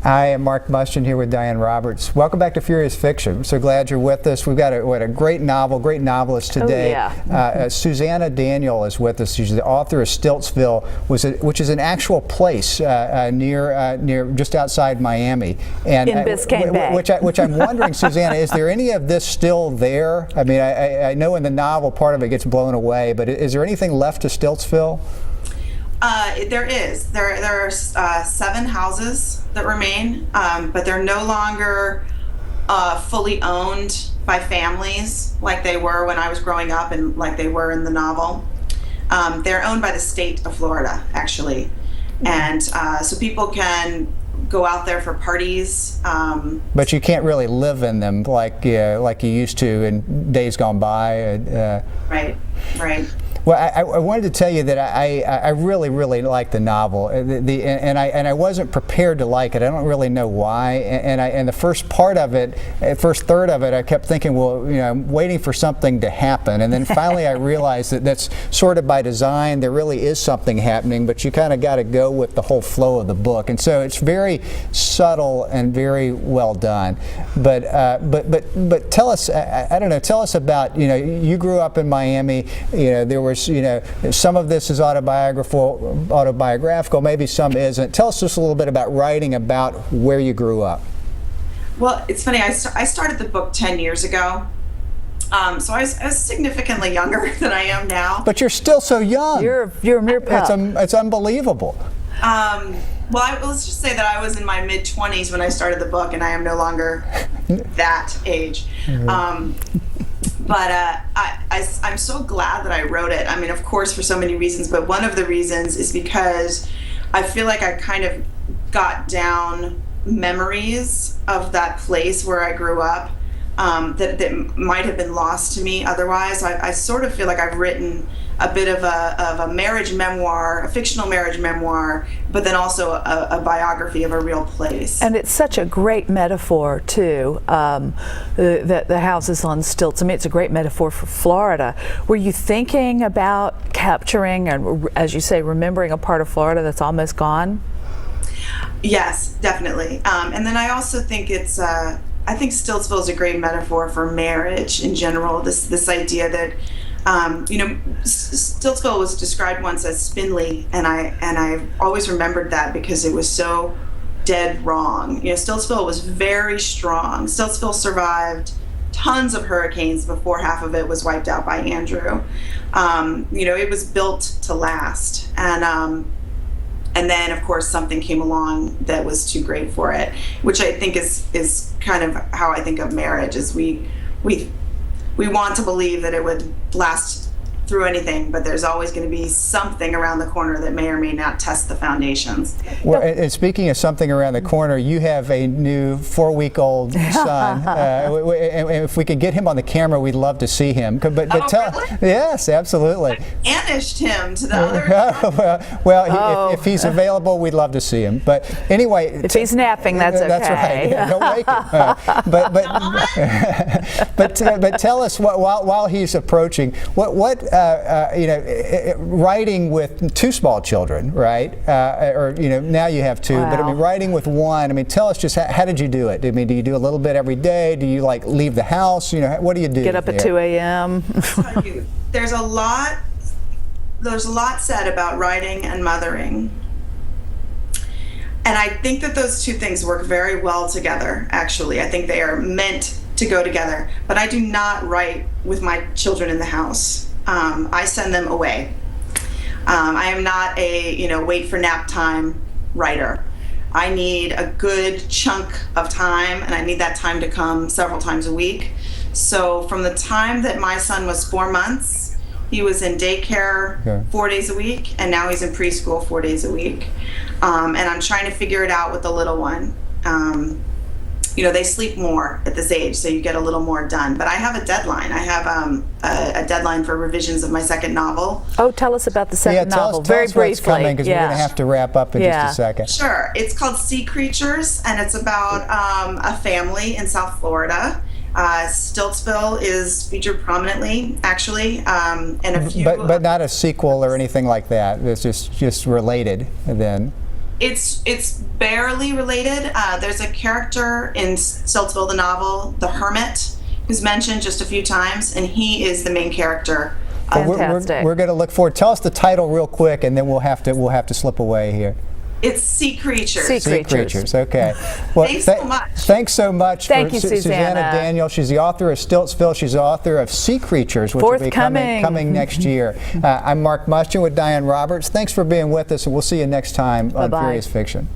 I am Mark Mustin here with Diane Roberts. Welcome back to Furious Fiction. I'm so glad you're with us. We've got a great novelist today. Oh, yeah. Susanna Daniel is with us. She's the author of Stiltsville, which is an actual place near just outside Miami. And in Biscayne Bay. Which I'm wondering, Susanna, is there any of this still there? I mean, I know in the novel part of it gets blown away, but is there anything left to Stiltsville? There is. There are 7 houses that remain, but they're no longer fully owned by families like they were when I was growing up and like they were in the novel. They're owned by the state of Florida, actually. And so people can go out there for parties. But you can't really live in them like you used to in days gone by. Right. Well, I wanted to tell you that I really like the novel, and I wasn't prepared to like it. I don't really know why. And the first part of it, first third of it, I kept thinking, well, I'm waiting for something to happen. And then finally, I realized that that's sort of by design. There really is something happening, but you kind of got to go with the whole flow of the book. And so it's very subtle and very well done. But tell us, I don't know, tell us about, you grew up in Miami. There was, some of this is autobiographical, maybe some isn't. Tell us just a little bit about writing about where you grew up. Well, it's funny, I started the book 10 years ago. So I was significantly younger than I am now. But you're still so young. You're a mere pup. It's unbelievable. Well, let's just say that I was in my mid-20s when I started the book, and I am no longer that age. Mm-hmm. But I'm so glad that I wrote it. I mean, of course, for so many reasons, but one of the reasons is because I feel like I kind of got down memories of that place where I grew up that might have been lost to me otherwise. I sort of feel like I've written a bit of a marriage memoir, a fictional marriage memoir, but then also a biography of a real place. And it's such a great metaphor, too, the houses on stilts. I mean, it's a great metaphor for Florida. Were you thinking about capturing and, as you say, remembering a part of Florida that's almost gone? Yes, definitely. And then I also think it's, I think Stiltsville is a great metaphor for marriage in general. This idea that, Stiltsville was described once as spindly, and I always remembered that because it was so dead wrong. Stiltsville was very strong. Stiltsville survived tons of hurricanes before half of it was wiped out by Andrew. It was built to last, and then of course something came along that was too great for it, which I think is kind of how I think of marriage. Is we want to believe that it would last through anything, but there's always going to be something around the corner that may or may not test the foundations. Well, and speaking of something around the corner, you have a new 4-week-old son. And if we could get him on the camera, we'd love to see him. But tell, really? Yes, absolutely. I banished him to the other. If he's available, we'd love to see him. But anyway, if he's napping, that's okay. That's right. Yeah, don't wake him. But tell us while he's approaching, what writing with 2 small children, right? Now you have 2, wow. But I mean, writing with 1. I mean, tell us just how did you do it? I mean, do you do a little bit every day? Do you leave the house? What do you do? Get up at 2 a.m. There's a lot said about writing and mothering. And I think that those 2 things work very well together, actually. I think they are meant to go together. But I do not write with my children in the house. I send them away. I am not a wait for nap time writer. I need a good chunk of time, and I need that time to come several times a week. So from the time that my son was 4 months, he was in daycare 4 days a week, and now he's in preschool 4 days a week. And I'm trying to figure it out with the little one. They sleep more at this age, so you get a little more done. But I have a deadline. I have a deadline for revisions of my second novel. Oh, tell us about the second novel, tell very us briefly. What's coming, because we're going to have to wrap up in just a second. Sure. It's called Sea Creatures, and it's about a family in South Florida. Stiltsville is featured prominently, actually, and a few. But not a sequel or anything like that. It's just related then. It's barely related. There's a character in Stiltsville, the novel, the Hermit, who's mentioned just a few times, and he is the main character. Fantastic. We're going to look forward. Tell us the title real quick, and then we'll have to slip away here. It's Sea Creatures. Sea Creatures. Okay. Well, Thanks so much. Thanks so much. Thank for you, Susanna. Susanna Daniel. She's the author of Stiltsville. She's the author of Sea Creatures, which will be coming next year. I'm Mark Mustian with Diane Roberts. Thanks for being with us, and we'll see you next time on Bye-bye. Furious Fiction.